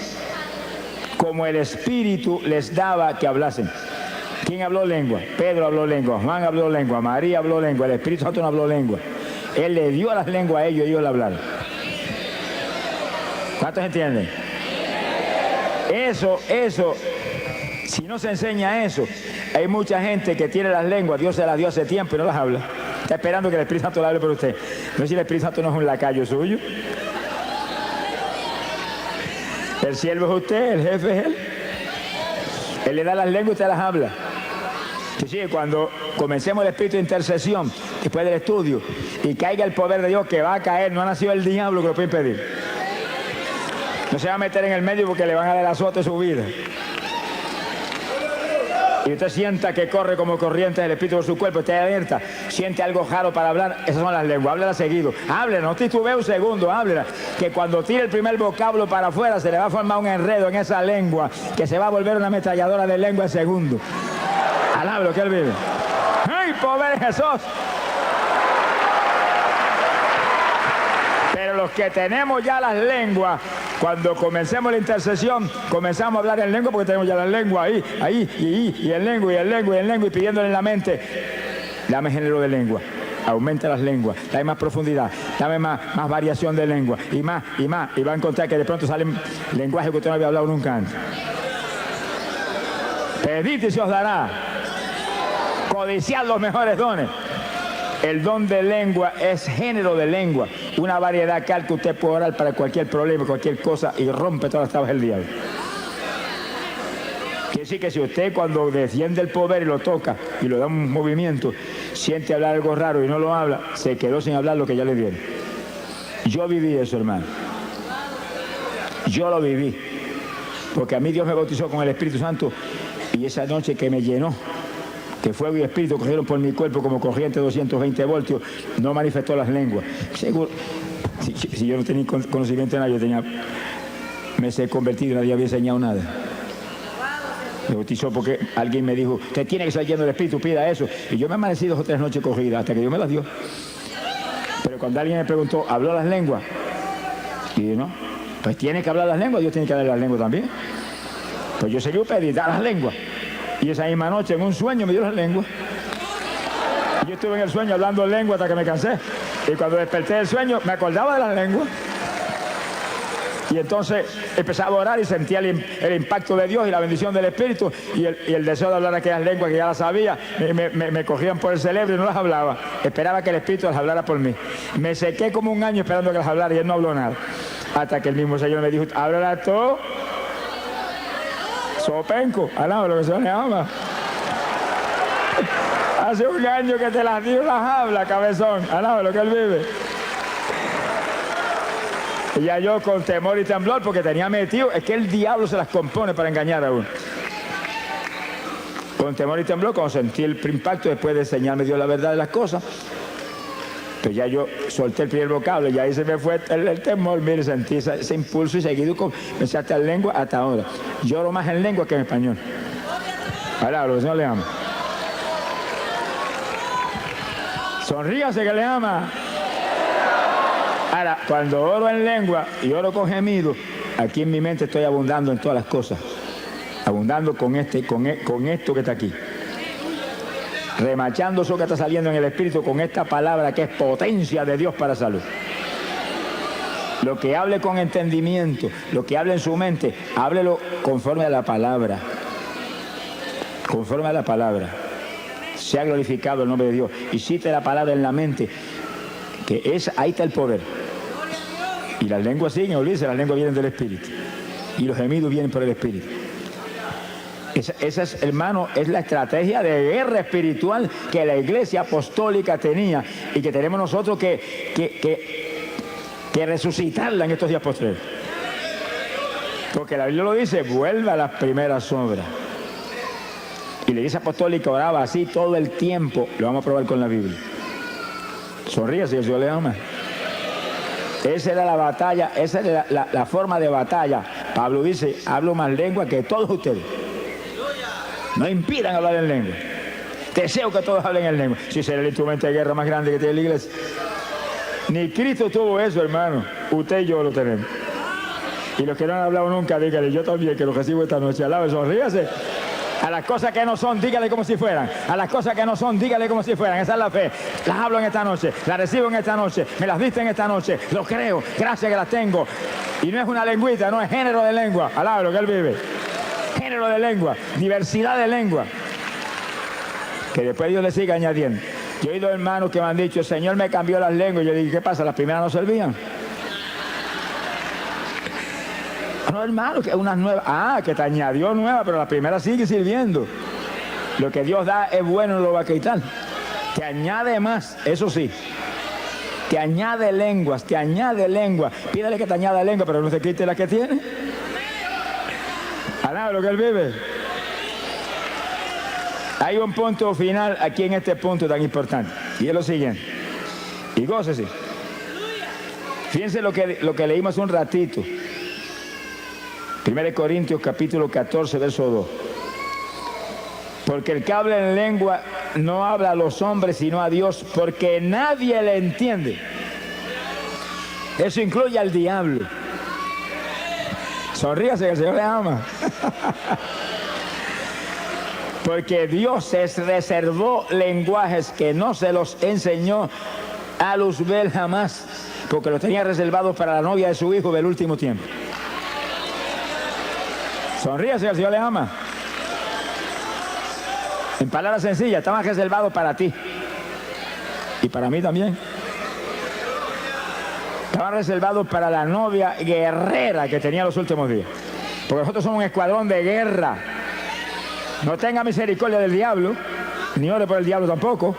Speaker 1: como el Espíritu les daba que hablasen. ¿Quién habló lengua? Pedro habló lengua, Juan habló lengua, María habló lengua, el Espíritu Santo no habló lengua. Él le dio las lenguas a ellos y ellos la hablaron. ¿Cuántos entienden? Eso, si no se enseña eso, hay mucha gente que tiene las lenguas, Dios se las dio hace tiempo y no las habla. Está esperando que el Espíritu Santo le hable por usted. No sé si el Espíritu Santo no es un lacayo suyo. El siervo es usted, el jefe es él. Él le da las lenguas y usted las habla. Sí, cuando comencemos el espíritu de intercesión, después del estudio, y caiga el poder de Dios que va a caer, no ha nacido el diablo que lo puede impedir. No se va a meter en el medio porque le van a dar azote su vida. Y usted sienta que corre como corriente del espíritu por su cuerpo, esté alerta, siente algo raro para hablar, esas son las lenguas, háblela seguido, háblela, no titubee un segundo, háblela, que cuando tire el primer vocablo para afuera se le va a formar un enredo en esa lengua, que se va a volver una ametralladora de lengua en segundo. Alablo que él vive. ¡Ay, pobre Jesús! Pero los que tenemos ya las lenguas, cuando comencemos la intercesión, comenzamos a hablar en lengua porque tenemos ya la lengua ahí, y en lengua, y pidiéndole en la mente, dame género de lengua, aumenta las lenguas, dame más profundidad, dame más variación de lengua, y más, y va a encontrar que de pronto salen lenguajes que usted no había hablado nunca antes. Pedid y se os dará, codiciad los mejores dones. El don de lengua es género de lengua, una variedad que usted puede orar para cualquier problema, cualquier cosa, y rompe todas las trabas del diablo. Quiere decir que si usted cuando desciende el poder y lo toca y lo da un movimiento, siente hablar algo raro y no lo habla, se quedó sin hablar lo que ya le dieron. Yo viví eso, hermano. Yo lo viví. Porque a mí Dios me bautizó con el Espíritu Santo y esa noche que me llenó, que fuego y espíritu cogieron por mi cuerpo como corriente de 220 voltios, no manifestó las lenguas. Seguro, si yo no tenía conocimiento de nada, me he convertido y nadie había enseñado nada. Me bautizó porque alguien me dijo, usted tiene que estar lleno del Espíritu, pida eso. Y yo me amanecí 2 o 3 noches corridas hasta que Dios me las dio. Pero cuando alguien me preguntó, ¿habló las lenguas? Y yo, no, pues tiene que hablar las lenguas, Dios tiene que hablar las lenguas también. Pues yo seguí pidiendo las lenguas. Y esa misma noche en un sueño me dio las lenguas. Y yo estuve en el sueño hablando en lengua hasta que me cansé. Y cuando desperté del sueño me acordaba de las lenguas. Y entonces empezaba a orar y sentía el impacto de Dios y la bendición del Espíritu y el deseo de hablar aquellas lenguas que ya las sabía. Me cogían por el cerebro y no las hablaba. Esperaba que el Espíritu las hablara por mí. Me sequé como un año esperando que las hablara y él no habló nada. Hasta que el mismo Señor me dijo, háblala tú. Sopenco, alaba lo que se le llama. Hace un año que te las dio, las habla, cabezón. Alaba lo que él vive. Y ya yo con temor y temblor, porque tenía metido, es que el diablo se las compone para engañar a uno. Con temor y temblor, cuando sentí el impacto, después de enseñarme Dios la verdad de las cosas, pues ya yo solté el primer vocablo y ahí se me fue el temor. Mire, sentí ese impulso y seguido comencé a estar en lengua hasta ahora. Lloro más en lengua que en español. Ahora, lo que el Señor le ama. Sonríase que le ama. Ahora, cuando oro en lengua y oro con gemido, aquí en mi mente estoy abundando en todas las cosas. Abundando con esto que está aquí. Remachando eso que está saliendo en el Espíritu con esta palabra que es potencia de Dios para salud. Lo que hable con entendimiento, lo que hable en su mente, háblelo conforme a la palabra. Conforme a la palabra. Sea glorificado el nombre de Dios. Y cite la palabra en la mente, que ahí está el poder. Y las lenguas siguen, olvídense, las lenguas vienen del Espíritu. Y los gemidos vienen por el Espíritu. Esa es, hermano, es la estrategia de guerra espiritual que la Iglesia Apostólica tenía y que tenemos nosotros que resucitarla en estos días posteriores. Porque la Biblia lo dice, vuelve a las primeras obras. Y la Iglesia Apostólica oraba así todo el tiempo. Lo vamos a probar con la Biblia. Sonríe si el Señor le ama. Esa era la batalla, esa era la forma de batalla. Pablo dice, hablo más lengua que todos ustedes. No impidan hablar en lengua. Deseo que todos hablen en lengua. Si será el instrumento de guerra más grande que tiene la iglesia. Ni Cristo tuvo eso, hermano. Usted y yo lo tenemos. Y los que no han hablado nunca, díganle, yo también, que lo recibo esta noche. Alabe, sonríase. A las cosas que no son, dígale como si fueran. A las cosas que no son, dígale como si fueran. Esa es la fe. Las hablo en esta noche, las recibo en esta noche, me las diste en esta noche. Lo creo, gracias que las tengo. Y no es una lengüita, no es género de lengua. Alabe lo que él vive. Género de lengua, diversidad de lengua. Que después Dios le siga añadiendo. Yo he oído hermanos que me han dicho, el Señor me cambió las lenguas. Yo dije, ¿qué pasa? ¿Las primeras no servían? No, hermano, que unas nuevas. Ah, que te añadió nueva, pero la primera sigue sirviendo. Lo que Dios da es bueno, no lo va a quitar. Te añade más, eso sí. Te añade lenguas, te añade lengua. Pídele que te añada lengua, pero no se quite la que tiene. Alaba lo que él vive. Hay un punto final aquí en este punto tan importante. Y es lo siguiente. Y gócese. Fíjense lo que leímos un ratito. 1 Corintios capítulo 14, verso 2. Porque el que habla en lengua no habla a los hombres sino a Dios, porque nadie le entiende. Eso incluye al diablo. Sonríase que el Señor le ama. Porque Dios se reservó lenguajes que no se los enseñó a Luzbel jamás, porque los tenía reservados para la novia de su hijo del último tiempo. Sonríase que el Señor le ama. En palabras sencillas, estaban reservados para ti. Y para mí también. Estaban reservados para la novia guerrera que tenía los últimos días. Porque nosotros somos un escuadrón de guerra. No tenga misericordia del diablo, ni ore por el diablo tampoco.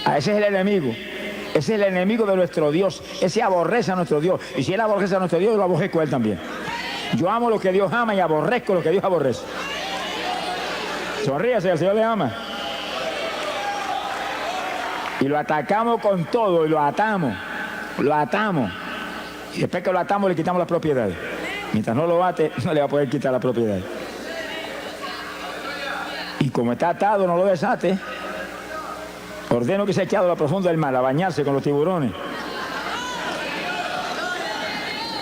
Speaker 1: Ese es el enemigo. Ese es el enemigo de nuestro Dios. Ese aborrece a nuestro Dios. Y si él aborrece a nuestro Dios, yo lo aborrezco a él también. Yo amo lo que Dios ama y aborrezco lo que Dios aborrece. Sonríase, el Señor le ama. Y lo atacamos con todo y lo atamos. Lo atamos. Y después que lo atamos le quitamos las propiedades. Mientras no lo ate, no le va a poder quitar la propiedad. Y como está atado, no lo desate. Ordeno que se ha echado a lo profundo del mar a bañarse con los tiburones.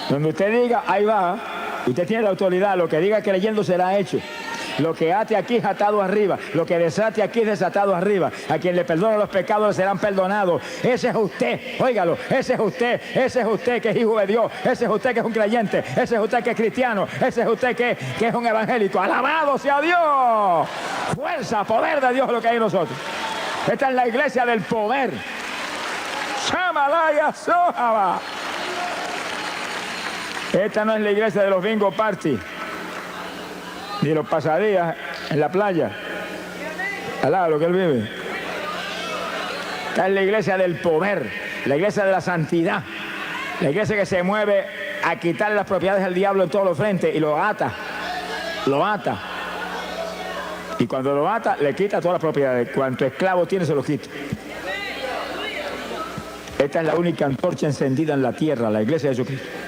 Speaker 1: Donde usted diga, ahí va. Usted tiene la autoridad. Lo que diga creyendo será hecho. Lo que ate aquí es atado arriba. Lo que desate aquí es desatado arriba. A quien le perdona los pecados serán perdonados. Ese es usted, óigalo. Ese es usted. Ese es usted que es hijo de Dios. Ese es usted que es un creyente. Ese es usted que es cristiano. Ese es usted que es un evangélico. ¡Alabado sea Dios! Fuerza, poder de Dios lo que hay en nosotros. Esta es la iglesia del poder. Shamalaya Sohaba. Esta no es la iglesia de los bingo party. Ni los pasadías en la playa. Alá, lo que él vive. Esta es la iglesia del poder, la iglesia de la santidad, la iglesia que se mueve a quitarle las propiedades al diablo en todos los frentes y lo ata. Lo ata. Y cuando lo ata, le quita todas las propiedades. Cuanto esclavo tiene, se lo quita. Esta es la única antorcha encendida en la tierra, la iglesia de Jesucristo.